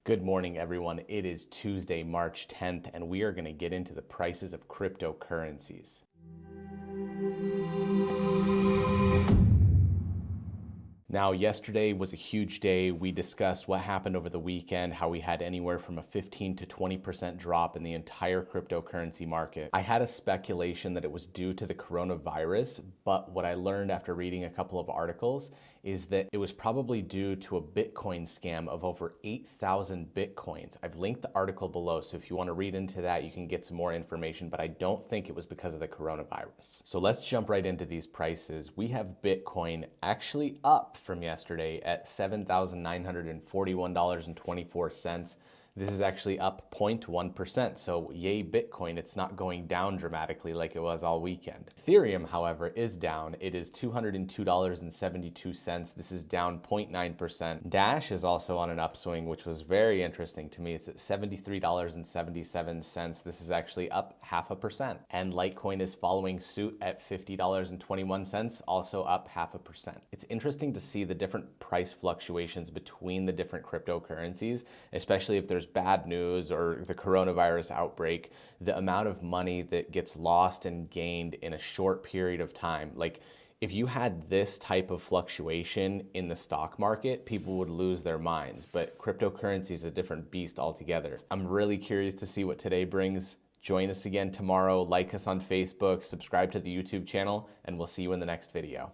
Good morning, everyone. It is Tuesday, March 10th, and we are going to get into the prices of cryptocurrencies. Now, yesterday was a huge day. We discussed what happened over the weekend, how we had anywhere from a 15 to 20% drop in the entire cryptocurrency market. I had a speculation that it was due to the coronavirus, but what I learned after reading a couple of articles is that it was probably due to a Bitcoin scam of over 8,000 Bitcoins. I've linked the article below, so if you want to read into that, you can get some more information, but I don't think it was because of the coronavirus. So let's jump right into these prices. We have Bitcoin actually up from yesterday at $7,941.24. This is actually up 0.1%, so yay Bitcoin, it's not going down dramatically like it was all weekend. Ethereum, however, is down. It is $202.72. This is down 0.9%. Dash is also on an upswing, which was very interesting to me. It's at $73.77. This is actually up 0.5%. And Litecoin is following suit at $50.21, also up 0.5%. It's interesting to see the different price fluctuations between the different cryptocurrencies, especially if there's bad news or the coronavirus outbreak, the amount of money that gets lost and gained in a short period of time. Like, if you had this type of fluctuation in the stock market, people would lose their minds, but cryptocurrency is a different beast altogether. I'm really curious to see what today brings. Join us again tomorrow, like us on Facebook, subscribe to the YouTube channel, and we'll see you in the next video.